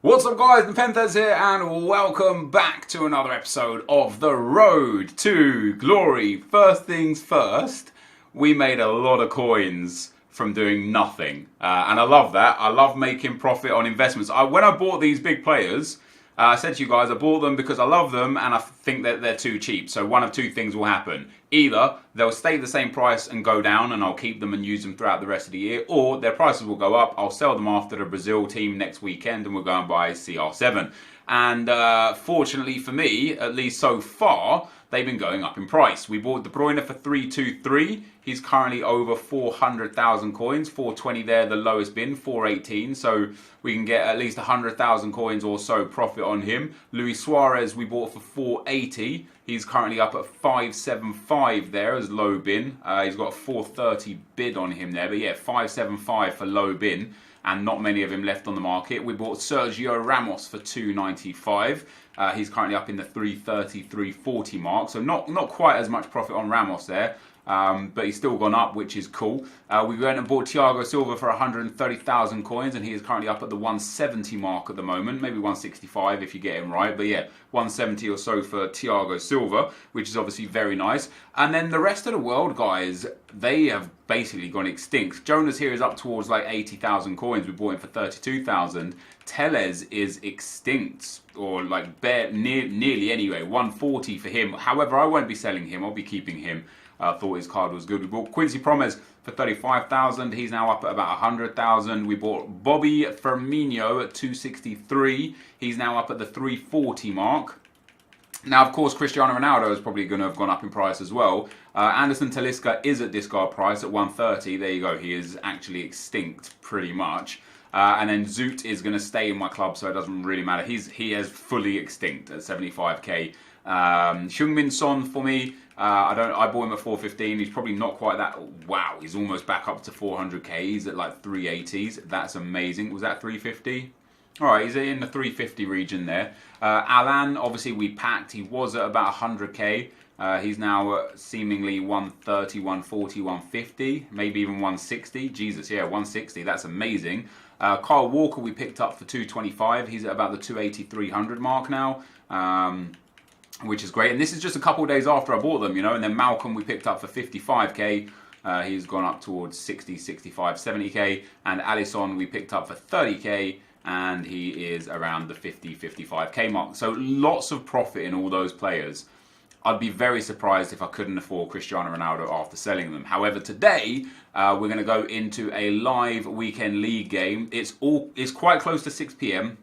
What's up guys, NepentheZ here and welcome back to another episode of The Road to Glory. First things first, we made a lot of coins from doing nothing and I love that. I love making profit on investments. When I bought these big players, I said to you guys I bought them because I love them and I think that they're too cheap. So one of two things will happen. Either they'll stay the same price and go down and I'll keep them and use them throughout the rest of the year, or their prices will go up. I'll sell them after the Brazil team next weekend and we'll go and buy CR7. And fortunately for me, at least so far, they've been going up in price. We bought De Bruyne for 323. He's currently over 400,000 coins. 420 there, the lowest bin, 418. So we can get at least 100,000 coins or so profit on him. Luis Suarez we bought for 480. He's currently up at 575 there as low bin. He's got a 430 bid on him there. But yeah, 575 for low bin. And not many of him left on the market. We bought Sergio Ramos for 295. He's currently up in the 330, 340 mark. So not quite as much profit on Ramos there. But he's still gone up, which is cool. We went and bought Thiago Silva for 130,000 coins, and he is currently up at the 170 mark at the moment. Maybe 165 if you get him right. But yeah, 170 or so for Thiago Silva, which is obviously very nice. And then the rest of the world, guys, they have basically gone extinct. Jonas here is up towards like 80,000 coins. We bought him for 32,000. TOTS is extinct, or like nearly anyway. 140 for him. However, I won't be selling him. I'll be keeping him. Thought his card was good. We bought Quincy Promes for 35,000. He's now up at about 100,000. We bought Bobby Firmino at 263. He's now up at the 340 mark. Now, of course, Cristiano Ronaldo is probably going to have gone up in price as well. Anderson Talisca is at discard price at 130. There you go. He is actually extinct pretty much. And then Zoot is going to stay in my club, so it doesn't really matter. He is fully extinct at 75k. Heung-min Son for me. I bought him at 415. He's probably not quite that. Wow, he's almost back up to 400k. He's at like 380s. That's amazing. Was that 350? All right, he's in the 350 region there. Alan, obviously we packed. He was at about 100k. He's now seemingly 130, 140, 150, maybe even 160. Jesus, yeah, 160. That's amazing. Kyle Walker we picked up for 225. He's at about the 280, 300 mark now. Which is great. And this is just a couple of days after I bought them, you know. And then Malcolm we picked up for 55k. He's gone up towards 60, 65, 70k. And Alisson we picked up for 30k. And he is around the 50, 55k mark. So lots of profit in all those players. I'd be very surprised if I couldn't afford Cristiano Ronaldo after selling them. However, today we're going to go into a live weekend league game. It's quite close to 6 p.m.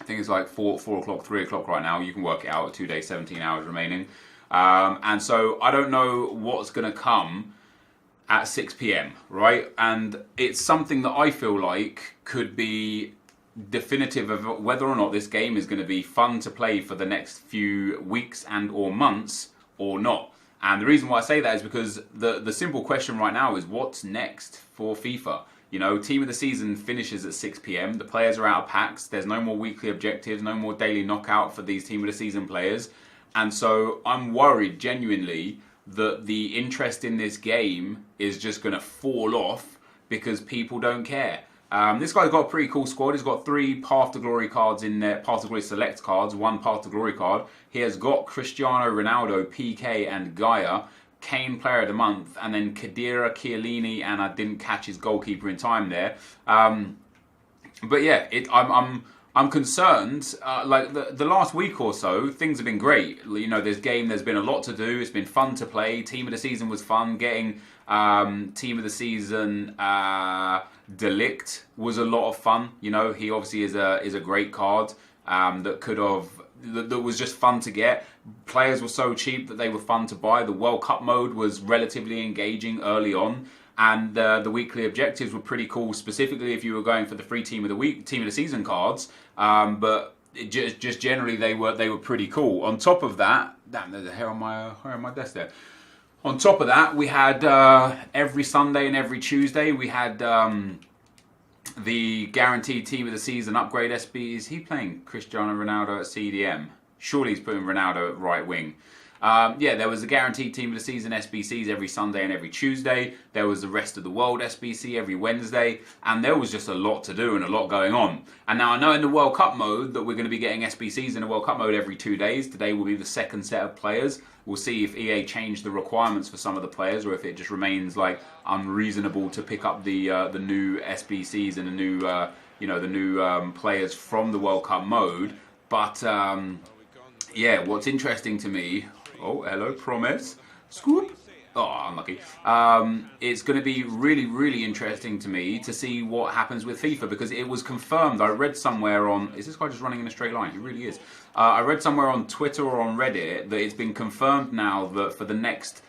I think it's like 4 o'clock, 3 o'clock right now. You can work it out. 2 days, 17 hours remaining. And so I don't know what's going to come at 6 p.m., right? And it's something that I feel like could be definitive of whether or not this game is going to be fun to play for the next few weeks and or months or not. And the reason why I say that is because the simple question right now is what's next for FIFA? You know, team of the season finishes at 6 p.m. The players are out of packs. There's no more weekly objectives, no more daily knockout for these team of the season players. And so I'm worried genuinely that the interest in this game is just going to fall off because people don't care. This guy's got a pretty cool squad. He's got 3 Path to Glory cards in there, Path to Glory Select cards, 1 Path to Glory card. He has got Cristiano Ronaldo, PK and Gaia. Kane Player of the Month, and then Khedira, Chiellini, and I didn't catch his goalkeeper in time there. But yeah, I'm concerned. Like the last week or so, things have been great. You know, there's been a lot to do. It's been fun to play. Team of the season was fun. Getting team of the season Delict was a lot of fun. You know, he obviously is a great card that was just fun to get. Players were so cheap that they were fun to buy. The World Cup mode was relatively engaging early on, and the weekly objectives were pretty cool, specifically if you were going for the free team of the week, team of the season cards. But just generally they were pretty cool. On top of that, damn, there's a hair on my desk there. On top of that, we had every Sunday and every Tuesday we had the guaranteed team of the season upgrade SB. Is he playing Cristiano Ronaldo at CDM? Surely he's putting Ronaldo at right wing. Yeah, there was a guaranteed team of the season SBCs every Sunday and every Tuesday. There was the rest of the world SBC every Wednesday. And there was just a lot to do and a lot going on. And now I know in the World Cup mode that we're going to be getting SBCs in the World Cup mode every 2 days. Today will be the second set of players. We'll see if EA changed the requirements for some of the players or if it just remains like unreasonable to pick up the new SBCs and the new the new players from the World Cup mode. But yeah, what's interesting to me. Oh, hello, Promise. Scoop. Oh, unlucky. It's going to be really, really interesting to me to see what happens with FIFA because it was confirmed. I read somewhere on... Is this guy just running in a straight line? He really is. I read somewhere on Twitter or on Reddit that it's been confirmed now that for the next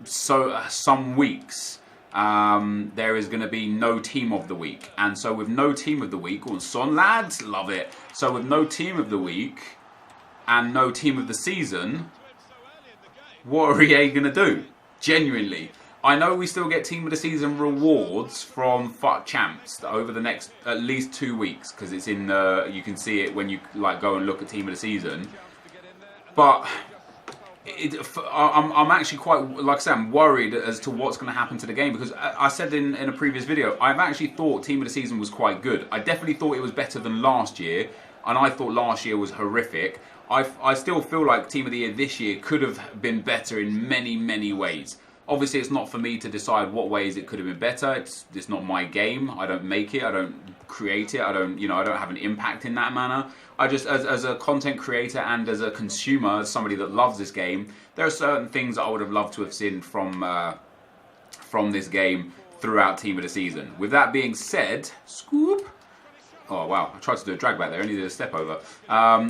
some weeks, there is going to be no team of the week. And so with no team of the week... Oh, son lads, love it. So with no team of the week and no team of the season... What are EA going to do? Genuinely. I know we still get Team of the Season rewards from FUT Champs over the next at least 2 weeks. Because it's in the... You can see it when you like go and look at Team of the Season. But... I'm actually quite... Like I said, I'm worried as to what's going to happen to the game. Because I said in a previous video, I've actually thought Team of the Season was quite good. I definitely thought it was better than last year. And I thought last year was horrific. I still feel like Team of the Year this year could have been better in many, many ways. Obviously, it's not for me to decide what ways it could have been better. It's not my game. I don't make it. I don't create it. I don't have an impact in that manner. I just, as a content creator and as a consumer, as somebody that loves this game, there are certain things that I would have loved to have seen from this game throughout Team of the Season. With that being said, scoop. Oh wow, I tried to do a drag back there, only did a step over.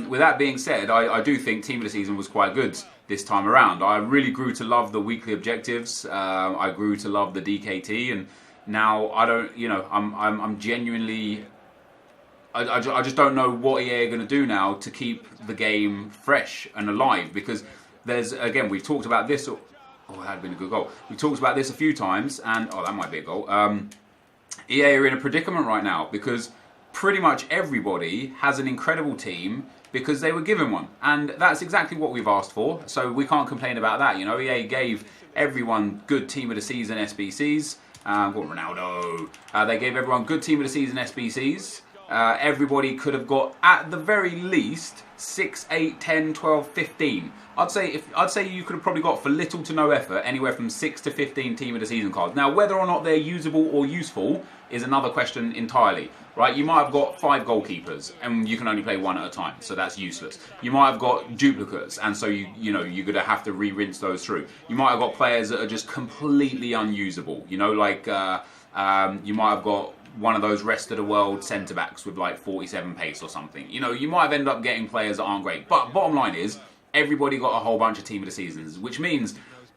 With that being said, I do think Team of the Season was quite good this time around. I really grew to love the weekly objectives. I grew to love the DKT, and now I don't, I'm genuinely... I just don't know what EA are going to do now to keep the game fresh and alive, because there's, again, we've talked about this... Oh, that had been a good goal. We've talked about this a few times, and... Oh, that might be a goal. EA are in a predicament right now, because... pretty much everybody has an incredible team because they were given one. And that's exactly what we've asked for. So we can't complain about that. EA gave everyone good Team of the Season SBCs. Ronaldo. They gave everyone good Team of the Season SBCs. Everybody could have got, at the very least, 6, 8, 10, 12, 15. I'd say you could have probably got, for little to no effort, anywhere from 6 to 15 Team of the Season cards. Now, whether or not they're usable or useful is another question entirely. Right, you might have got 5 goalkeepers, and you can only play one at a time, so that's useless. You might have got duplicates, and so you're going to have to re-rinse those through. You might have got players that are just completely unusable. You might have got one of those rest of the world centre backs with like 47 pace or something. You might have ended up getting players that aren't great. But bottom line is, everybody got a whole bunch of Team of the Seasons, which means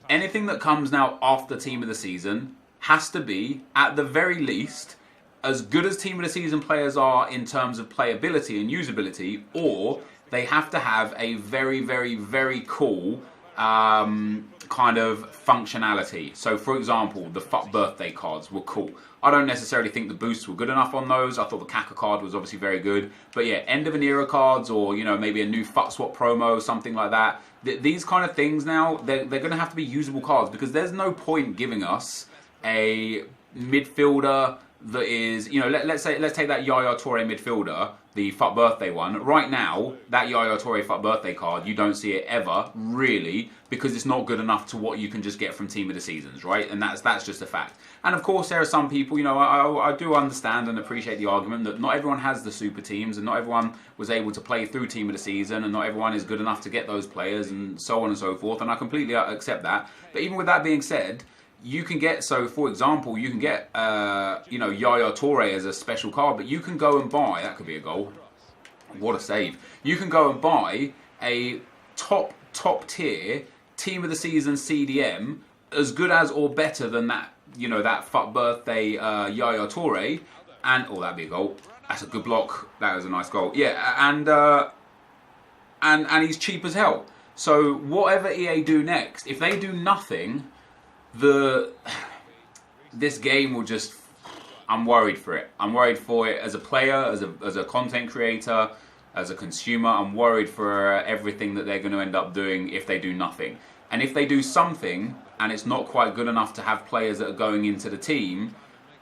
anything that comes now after Team of the Season has to be, at the very least, as good as Team of the Season players are in terms of playability and usability, or they have to have a very, very, very cool kind of functionality. So, for example, the FUT birthday cards were cool. I don't necessarily think the boosts were good enough on those. I thought the Kaka card was obviously very good. But yeah, end of an era cards, or maybe a new FUT swap promo, something like that. These kind of things now, they're going to have to be usable cards, because there's no point giving us a midfielder that is, let's take that Yaya Toure midfielder, the FUT birthday one. Right now, that Yaya Toure FUT birthday card, you don't see it ever, really, because it's not good enough to what you can just get from Team of the Seasons, right? And that's just a fact. And of course, there are some people, I do understand and appreciate the argument that not everyone has the super teams, and not everyone was able to play through Team of the Season, and not everyone is good enough to get those players, and so on and so forth, and I completely accept that. But even with that being said, you can get, so for example, you can get, Yaya Toure as a special card, but you can go and buy, that could be a goal, what a save. You can go and buy a top tier Team of the Season CDM, as good as or better than that, that FUT birthday Yaya Toure, and, oh, that'd be a goal. That's a good block. That was a nice goal. Yeah, and he's cheap as hell. So whatever EA do next, if they do nothing, this game will just... I'm worried for it. I'm worried for it as a player, as a content creator. as a consumer. I'm worried for everything that they're going to end up doing if they do nothing. And if they do something and it's not quite good enough to have players that are going into the team,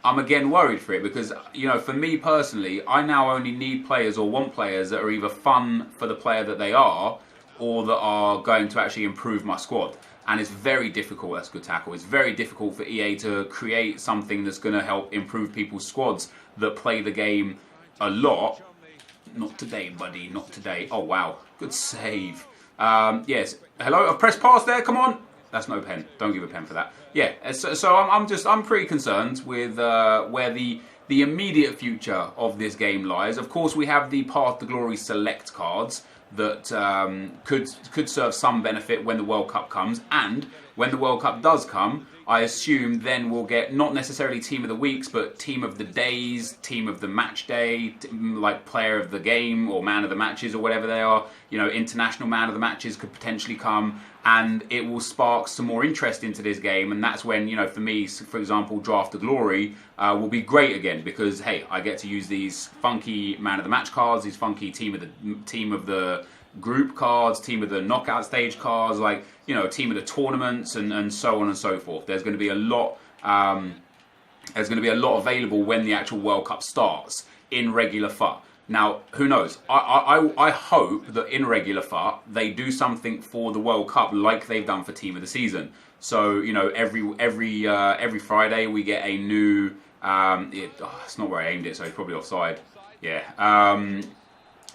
I'm again worried for it because, you know, for me personally, I now only need players or want players that are either fun for the player that they are or that are going to actually improve my squad. And it's very difficult, that's good tackle, it's very difficult for EA to create something that's going to help improve people's squads that play the game a lot. Not today, buddy, not today. Oh, wow, good save. Yes, hello, I've pressed pass there, come on. That's no pen, don't give a pen for that. Yeah, so I'm pretty concerned with where the immediate future of this game lies. Of course, we have the Path to Glory select cards that could serve some benefit when the World Cup comes, and when the World Cup does come, I assume then we'll get not necessarily Team of the Weeks, but Team of the Days, Team of the Match Day, like Player of the Game or Man of the Matches or whatever they are. You know, International Man of the Matches could potentially come, and it will spark some more interest into this game. And that's when, you know, for me, for example, Draft to Glory will be great again because, hey, I get to use these funky Man of the Match cards, these funky Team of the Group cards, Team of the Knockout Stage cards, like, you know, Team of the Tournaments, and so on and so forth. There's going to be a lot. There's going to be a lot available when the actual World Cup starts in regular FUT. Now, who knows? I hope that in regular FUT they do something for the World Cup like they've done for Team of the Season. So, you know, every Friday we get a new. It's not where I aimed it, so it's probably offside. Yeah.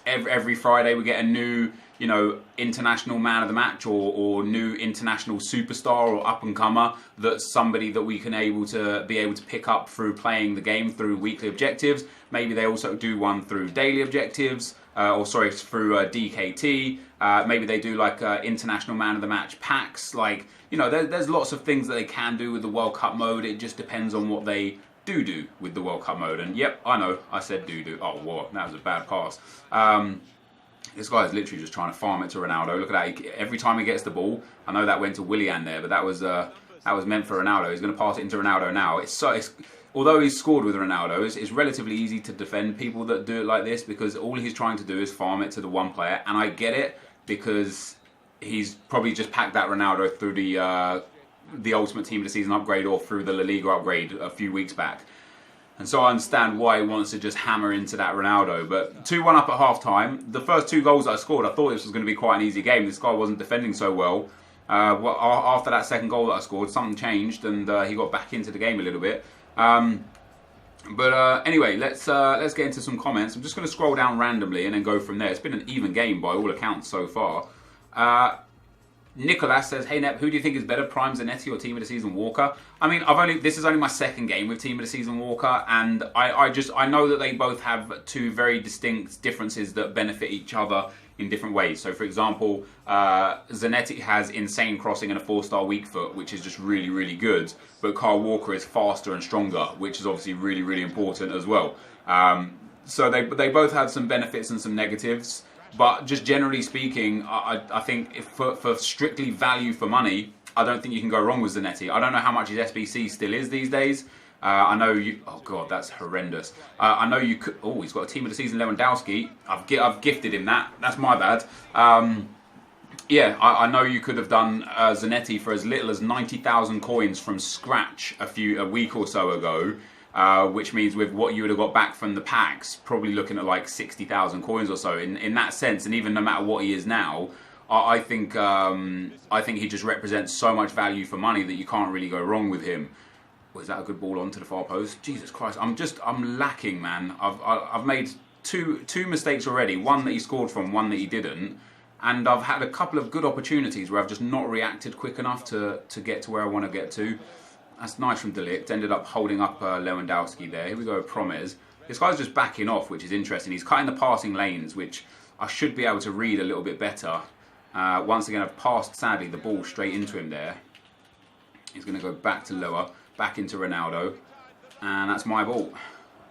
Every Friday we get a new, you know, international man of the match or new international superstar or up and comer. That's somebody that we can be able to pick up through playing the game through weekly objectives. Maybe they also do one through daily objectives, through DKT. Maybe they do like international man of the match packs. Like, you know, there's lots of things that they can do with the World Cup mode. It just depends on what they do with the World Cup mode. And yep, I know, I said do. Oh, what? That was a bad pass. This guy is literally just trying to farm it to Ronaldo. Look at that. Every time he gets the ball, I know that went to Willian there, but that was meant for Ronaldo. He's going to pass it into Ronaldo now. Although he's scored with Ronaldo, it's relatively easy to defend people that do it like this because all he's trying to do is farm it to the one player. And I get it because he's probably just packed that Ronaldo through the Ultimate Team of the Season upgrade or through the La Liga upgrade a few weeks back. And so I understand why he wants to just hammer into that Ronaldo. But 2-1 up at half-time. The first 2 goals that I scored, I thought this was going to be quite an easy game. This guy wasn't defending so well. After that second goal that I scored, something changed and he got back into the game a little bit. Anyway, let's get into some comments. I'm just going to scroll down randomly and then go from there. It's been an even game by all accounts so far. Nicholas says, "Hey Nep, who do you think is better, Prime Zanetti or Team of the Season Walker?" I mean, this is only my second game with Team of the Season Walker, and I know that they both have 2 very distinct differences that benefit each other in different ways. So, for example, Zanetti has insane crossing and a 4-star weak foot, which is just really, really good. But Kyle Walker is faster and stronger, which is obviously really, really important as well. So they both had some benefits and some negatives. But just generally speaking, I think for strictly value for money, I don't think you can go wrong with Zanetti. I don't know how much his SBC still is these days. I know you... Oh, God, that's horrendous. I know you could... Oh, he's got a Team of the Season Lewandowski. I've gifted him that. That's my bad. Yeah, I know you could have done Zanetti for as little as 90,000 coins from scratch a week or so ago. Which means with what you would have got back from the packs, probably looking at like 60,000 coins or so. In that sense, and even no matter what he is now, I think he just represents so much value for money that you can't really go wrong with him. Was that a good ball onto the far post? Jesus Christ, I'm lacking, man. I've made two mistakes already. One that he scored from, one that he didn't. And I've had a couple of good opportunities where I've just not reacted quick enough to get to where I want to get to. That's nice from De Ligt. Ended up holding up Lewandowski there. Here we go, Promes. This guy's just backing off, which is interesting. He's cutting the passing lanes, which I should be able to read a little bit better. Once again, I've passed, sadly, the ball straight into him there. He's going to go back to lower, back into Ronaldo. And that's my ball.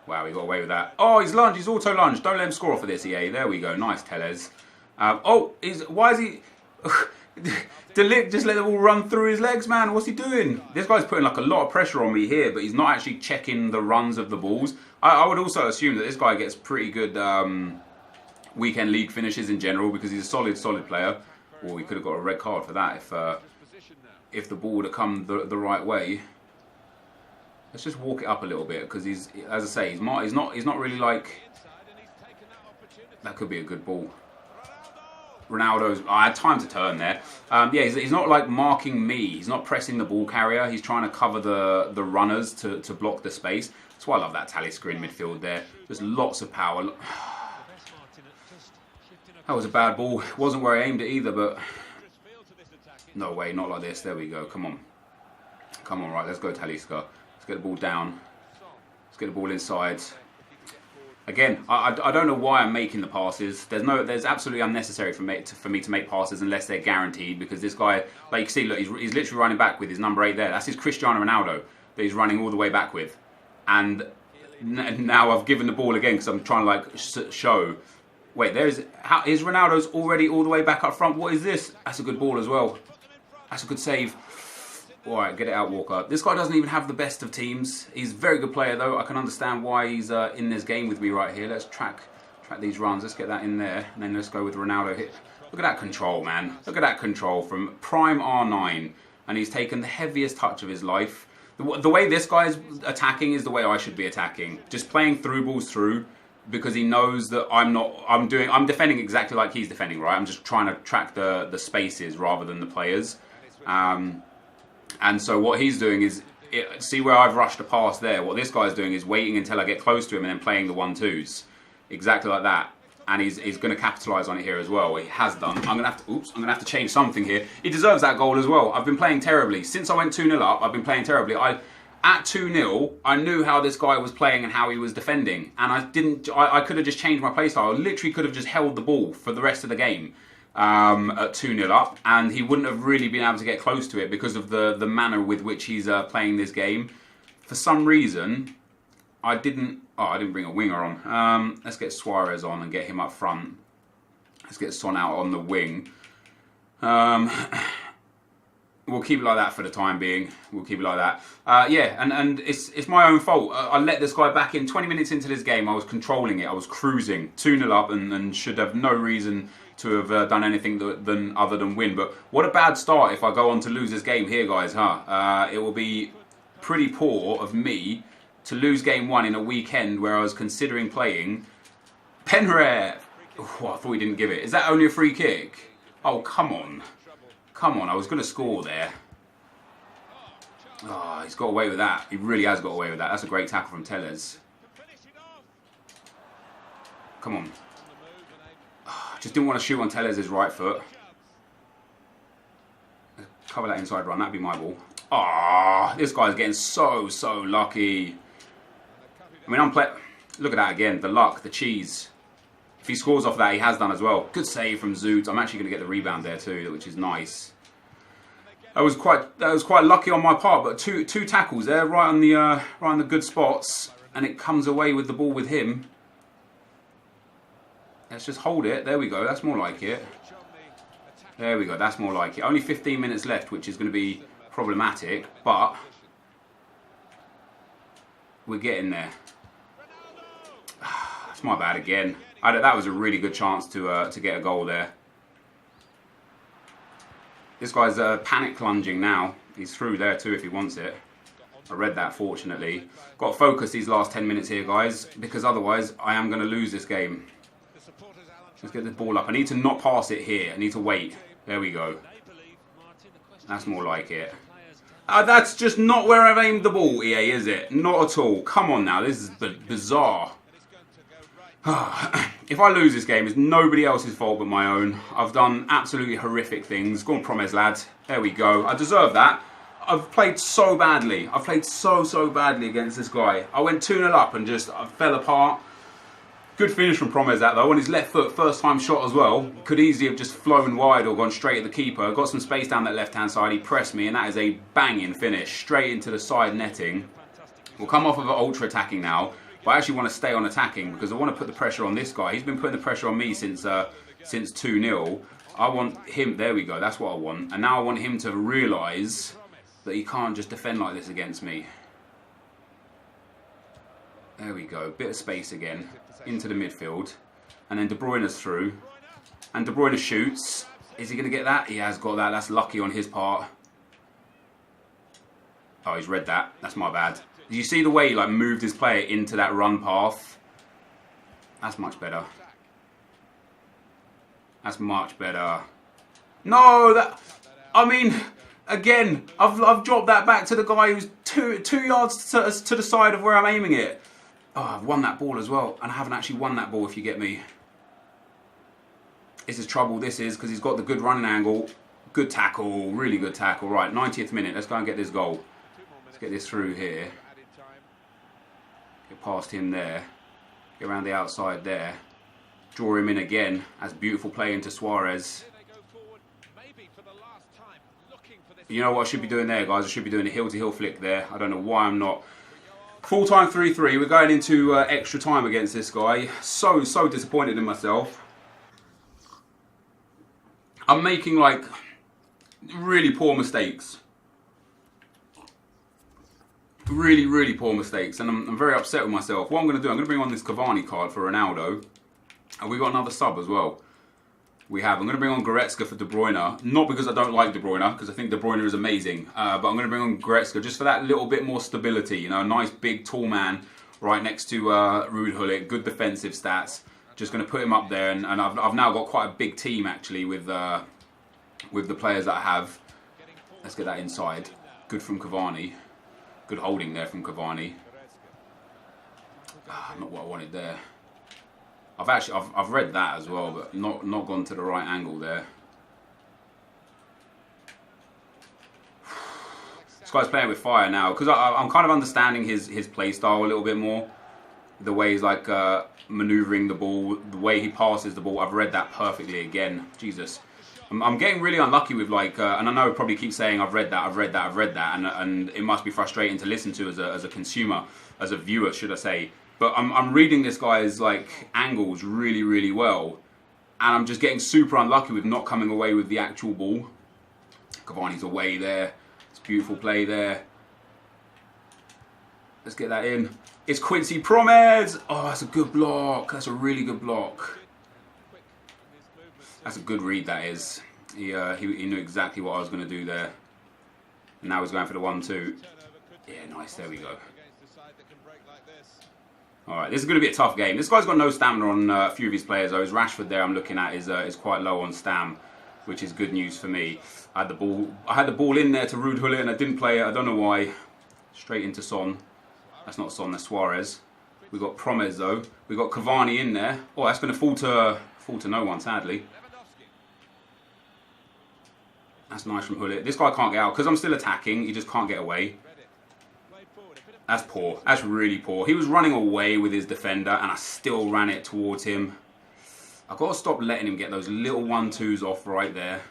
Wow, he got away with that. Oh, he's lunged. He's auto-lunged. Don't let him score off of this, EA. There we go. Nice, Tellez. Why is he... De Ligt just let the ball run through his legs, man. What's he doing? This guy's putting like a lot of pressure on me here, but he's not actually checking the runs of the balls. I would also assume that this guy gets pretty good weekend league finishes in general, because he's a solid player. Or we could have got a red card for that if the ball would have come the right way. Let's just walk it up a little bit, because he's, as I say, he's not really like. That could be a good ball. Ronaldo's. I had time to turn there. Yeah, he's not like marking me. He's not pressing the ball carrier. He's trying to cover the runners to block the space. That's why I love that Talisca in midfield there. There's lots of power. That was a bad ball. Wasn't where I aimed it either, but no way, not like this. There we go. Come on. Come on, right, let's go Talisca. Let's get the ball down. Let's get the ball inside. Again, I don't know why I'm making the passes. There's absolutely unnecessary for me to make passes unless they're guaranteed, because this guy, like you can see, look, he's literally running back with his number 8 there. That's his Cristiano Ronaldo that he's running all the way back with. And now I've given the ball again because I'm trying to like show. Wait, is Ronaldo's already all the way back up front? What is this? That's a good ball as well. That's a good save. Alright, get it out, Walker. This guy doesn't even have the best of teams. He's a very good player, though. I can understand why he's in this game with me right here. Let's track these runs. Let's get that in there. And then let's go with Ronaldo hit. Look at that control, man. Look at that control from prime R9. And he's taken the heaviest touch of his life. The way this guy is attacking is the way I should be attacking. Just playing through balls through, because he knows that I'm defending exactly like he's defending, right? I'm just trying to track the spaces rather than the players. And so what he's doing is, see where I've rushed a pass there? What this guy's doing is waiting until I get close to him and then playing the 1-2s. Exactly like that. And he's going to capitalise on it here as well. He has done. I'm going to have to change something here. He deserves that goal as well. I've been playing terribly. Since I went 2-0 up, I've been playing terribly. At 2-0, I knew how this guy was playing and how he was defending. And I could have just changed my playstyle. I literally could have just held the ball for the rest of the game. At 2-0 up, and he wouldn't have really been able to get close to it because of the manner with which he's playing this game. For some reason, I didn't bring a winger on. Let's get Suarez on and get him up front. Let's get Son out on the wing. We'll keep it like that for the time being. We'll keep it like that. Yeah, and it's my own fault. I let this guy back in 20 minutes into this game. I was controlling it. I was cruising 2-0 up and should have no reason to have done anything other than win. But what a bad start if I go on to lose this game here, guys, huh? It will be pretty poor of me to lose game 1 in a weekend where I was considering playing. Penrare! Oh, I thought he didn't give it. Is that only a free kick? Oh, come on. Come on, I was going to score there. Oh, he's got away with that. He really has got away with that. That's a great tackle from NepentheZ. Come on. Just didn't want to shoot on NepentheZ's right foot. Cover that inside run. That'd be my ball. Ah, this guy's getting so lucky. I mean, look at that again. The luck, the cheese. If he scores off that, he has done as well. Good save from Zoot. I'm actually going to get the rebound there too, which is nice. That was quite lucky on my part, but two tackles there, right on the good spots, and it comes away with the ball with him. Let's just hold it. There we go. That's more like it. There we go. That's more like it. Only 15 minutes left, which is going to be problematic, but we're getting there. It's my bad again. That was a really good chance to get a goal there. This guy's panic plunging now. He's through there too if he wants it. I read that, fortunately. Got to focus these last 10 minutes here, guys, because otherwise I am going to lose this game. Let's get the ball up. I need to not pass it here. I need to wait. There we go. That's more like it. That's just not where I've aimed the ball, EA, is it? Not at all. Come on now. This is bizarre. If I lose this game, it's nobody else's fault but my own. I've done absolutely horrific things. Go on, NepentheZ, lad. There we go. I deserve that. I've played so badly. I've played so badly against this guy. I went 2-0 up and just fell apart. Good finish from NepentheZ, though. On his left foot, first time shot as well. Could easily have just flown wide or gone straight at the keeper. Got some space down that left-hand side. He pressed me, and that is a banging finish. Straight into the side netting. We'll come off of an ultra-attacking now. But I actually want to stay on attacking because I want to put the pressure on this guy. He's been putting the pressure on me since 2-0. I want him... There we go. That's what I want. And now I want him to realise that he can't just defend like this against me. There we go. Bit of space again. Into the midfield. And then De Bruyne's through. And De Bruyne shoots. Is he going to get that? He has got that. That's lucky on his part. Oh, he's read that. That's my bad. Did you see the way he like moved his player into that run path? That's much better. That's much better. No, that... I mean, again, I've dropped that back to the guy who's two yards to the side of where I'm aiming it. Oh, I've won that ball as well. And I haven't actually won that ball, if you get me. This is trouble, this is, because he's got the good running angle. Good tackle, really good tackle. Right, 90th minute. Let's go and get this goal. Let's get this through here. Get past him there. Get around the outside there. Draw him in again. That's beautiful play into Suarez. You know what I should be doing there, guys? I should be doing a heel-to-heel flick there. I don't know why I'm not. Full-time 3-3. We're going into extra time against this guy. So disappointed in myself. I'm making, like, really poor mistakes. Really poor mistakes. And I'm very upset with myself. What I'm going to do, I'm going to bring on this Cavani card for Ronaldo. And we've got another sub as well. I'm going to bring on Goretzka for De Bruyne. Not because I don't like De Bruyne, because I think De Bruyne is amazing. But I'm going to bring on Goretzka just for that little bit more stability. You know, a nice big tall man right next to Ruud Gullit. Good defensive stats. Just going to put him up there. And I've now got quite a big team actually with the players that I have. Let's get that inside. Good from Cavani. Good holding there from Cavani. Not what I wanted there. I've read that as well, but not gone to the right angle there. This guy's playing with fire now because I'm kind of understanding his play style a little bit more. The way he's like manoeuvring the ball, the way he passes the ball. I've read that perfectly again. Jesus, I'm getting really unlucky with like, and I know I probably keep saying I've read that, and it must be frustrating to listen to as a consumer, as a viewer, should I say. But I'm reading this guy's like angles really well, and I'm just getting super unlucky with not coming away with the actual ball. Cavani's away there. It's a beautiful play there. Let's get that in. It's Quincy Promes. Oh, that's a good block. That's a really good block. That's a good read, that is. He knew exactly what I was going to do there. And now he's going for the 1-2. Yeah, nice. There we go. Alright, this is going to be a tough game. This guy's got no stamina on a few of his players, though. His Rashford there I'm looking at is quite low on stam, which is good news for me. I had the ball in there to Ruud Gullit and I didn't play it. I don't know why. Straight into Son. That's not Son, that's Suarez. We've got Promes, though. We've got Cavani in there. Oh, that's going to fall to no one, sadly. That's nice from Gullit. This guy can't get out. Because I'm still attacking, he just can't get away. That's poor. That's really poor. He was running away with his defender and I still ran it towards him. I've got to stop letting him get those little 1-2s off right there.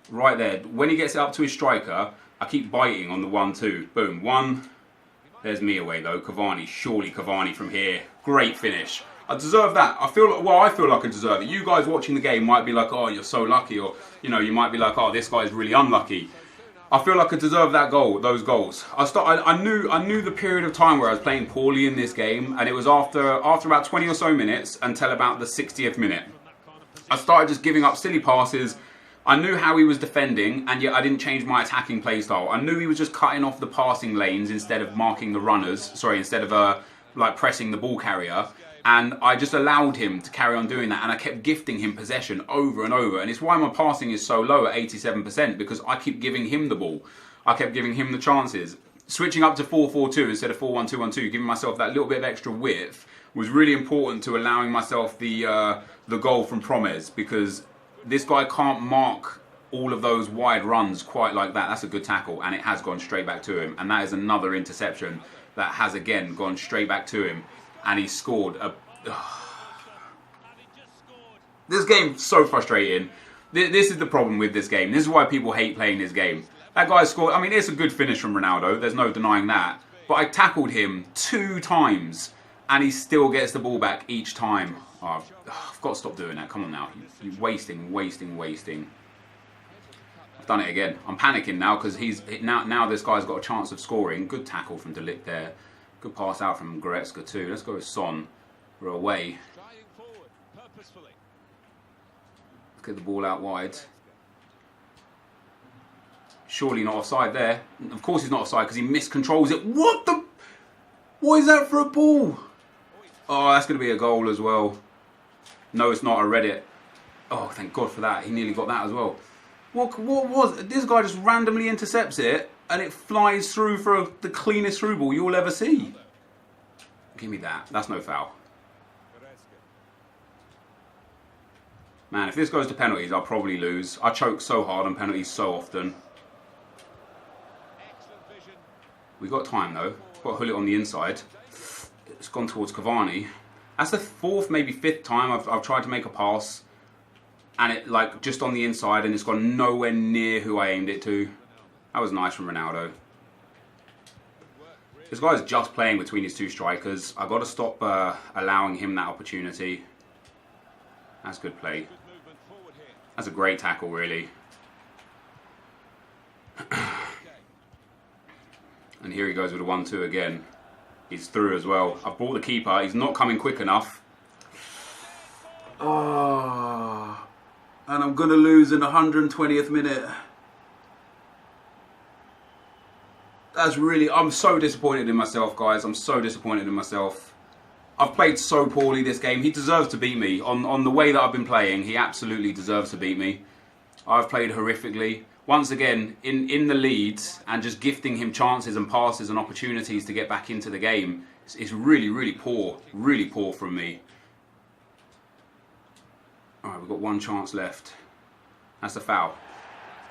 Right there. When he gets it up to his striker, I keep biting on the 1-2. Boom. 1. There's me away though. Cavani. Surely Cavani from here. Great finish. I deserve that. I feel like I deserve it. You guys watching the game might be like, oh, you're so lucky. Or, you know, you might be like, oh, this guy's really unlucky. I feel like I deserve that goal, those goals. I knew the period of time where I was playing poorly in this game, and it was after about 20 or so minutes until about the 60th minute. I started just giving up silly passes. I knew how he was defending, and yet I didn't change my attacking play style. I knew he was just cutting off the passing lanes instead of marking the runners. Sorry, instead of like pressing the ball carrier. And I just allowed him to carry on doing that, and I kept gifting him possession over and over. And it's why my passing is so low at 87%, because I keep giving him the ball. I kept giving him the chances. Switching up to 4-4-2 instead of 4-1-2-1-2, giving myself that little bit of extra width, was really important to allowing myself the goal from Promes, because this guy can't mark all of those wide runs quite like that. That's a good tackle, and it has gone straight back to him. And that is another interception that has again gone straight back to him. And he scored a... This game's so frustrating. This is the problem with this game. This is why people hate playing this game. That guy scored... I mean, it's a good finish from Ronaldo. There's no denying that. But I tackled him 2 times. And he still gets the ball back each time. Oh, I've got to stop doing that. Come on now. You're wasting. I've done it again. I'm panicking now because now this guy's got a chance of scoring. Good tackle from De Ligt there. Good pass out from Goretzka too. Let's go with Son. We're away. Get the ball out wide. Surely not offside there. Of course he's not offside because he miscontrols it. What the? What is that for a ball? Oh, that's going to be a goal as well. No, it's not. I read it. Oh, thank God for that. He nearly got that as well. What was... This guy just randomly intercepts it and it flies through for the cleanest through ball you'll ever see. Give me that. That's no foul. Man, if this goes to penalties, I'll probably lose. I choke so hard on penalties so often. We got time though. Got to hull it on the inside. It's gone towards Cavani. That's the fourth, maybe fifth time I've tried to make a pass, and it like just on the inside, and it's gone nowhere near who I aimed it to. That was nice from Ronaldo. This guy's just playing between his two strikers. I've got to stop allowing him that opportunity. That's good play. That's a great tackle, really. And here he goes with a 1-2 again. He's through as well. I've brought the keeper. He's not coming quick enough. Oh, and I'm going to lose in the 120th minute. That's really... I'm so disappointed in myself, guys. I'm so disappointed in myself. I've played so poorly this game. He deserves to beat me. On the way that I've been playing, he absolutely deserves to beat me. I've played horrifically. Once again, in the leads and just gifting him chances and passes and opportunities to get back into the game, it's really, really poor from me. Alright, we've got one chance left. That's a foul.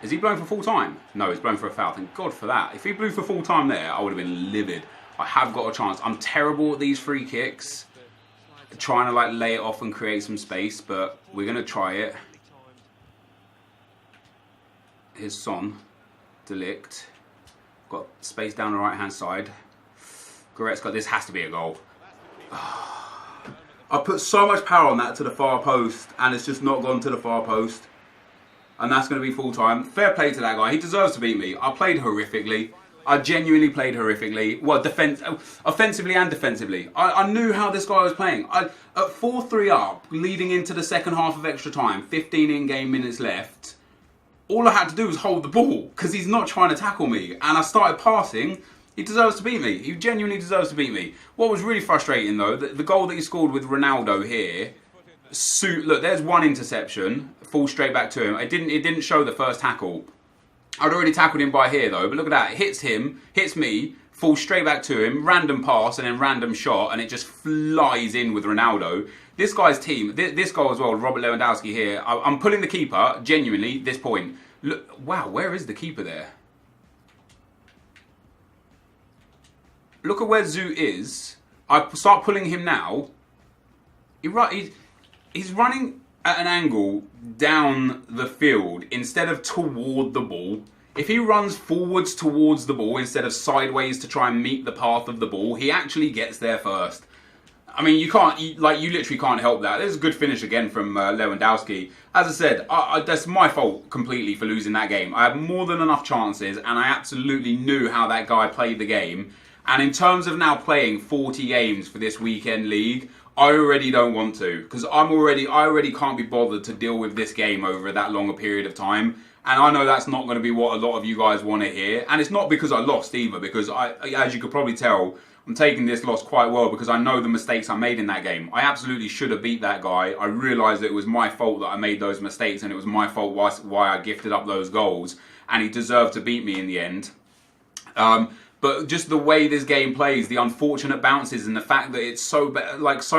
Is he blown for full time? No, he's blown for a foul. Thank God for that. If he blew for full time there, I would have been livid. I have got a chance. I'm terrible at these free kicks. Trying to like lay it off and create some space, but we're going to try it. Here's Son, Delict, got space down the right hand side. Goretzka, this has to be a goal. I put so much power on that to the far post and it's just not gone to the far post. And that's going to be full time. Fair play to that guy, he deserves to beat me. I played horrifically. I genuinely played horrifically. Well, offensively and defensively. I knew how this guy was playing. At 4-3 up, leading into the second half of extra time, 15 in-game minutes left. All I had to do was hold the ball because he's not trying to tackle me. And I started passing. He deserves to beat me. He genuinely deserves to beat me. What was really frustrating though, the goal that he scored with Ronaldo here, look, there's one interception, falls straight back to him. It didn't show the first tackle. I'd already tackled him by here though, but look at that. It hits him, hits me, falls straight back to him, random pass and then random shot, and it just flies in with Ronaldo. This guy's team, this goal as well, Robert Lewandowski here. I'm pulling the keeper, genuinely, this point. Look, wow, where is the keeper there? Look at where Zoo is. I start pulling him now. He's running at an angle down the field instead of toward the ball. If he runs forwards towards the ball instead of sideways to try and meet the path of the ball, he actually gets there first. I mean, you literally can't help that. There's a good finish again from Lewandowski. As I said, that's my fault completely for losing that game. I had more than enough chances, and I absolutely knew how that guy played the game. And in terms of now playing 40 games for this weekend league, I already don't want to, because I already can't be bothered to deal with this game over that long a period of time. And I know that's not going to be what a lot of you guys want to hear. And it's not because I lost either, because as you could probably tell, I'm taking this loss quite well because I know the mistakes I made in that game. I absolutely should have beat that guy. I realised that it was my fault that I made those mistakes and it was my fault why I gifted up those goals. And he deserved to beat me in the end. But just the way this game plays, the unfortunate bounces and the fact that it's so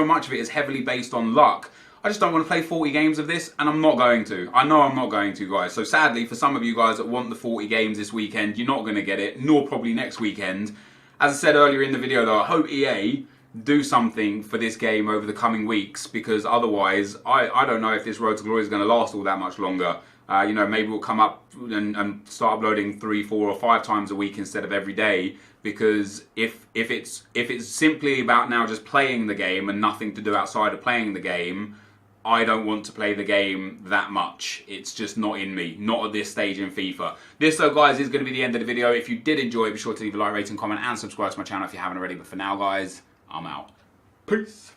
much of it is heavily based on luck. I just don't want to play 40 games of this, and I'm not going to. I know I'm not going to, guys. So sadly, for some of you guys that want the 40 games this weekend, you're not going to get it, nor probably next weekend. As I said earlier in the video though, I hope EA do something for this game over the coming weeks, because otherwise, I don't know if this Road to Glory is going to last all that much longer. You know, maybe we'll come up and start uploading 3, 4 or 5 times a week instead of every day, because if it's simply about now just playing the game and nothing to do outside of playing the game, I don't want to play the game that much. It's just not in me, not at this stage in FIFA. This though, guys, is going to be the end of the video. If you did enjoy it, be sure to leave a like, rating, comment and subscribe to my channel if you haven't already. But for now, guys, I'm out. Peace.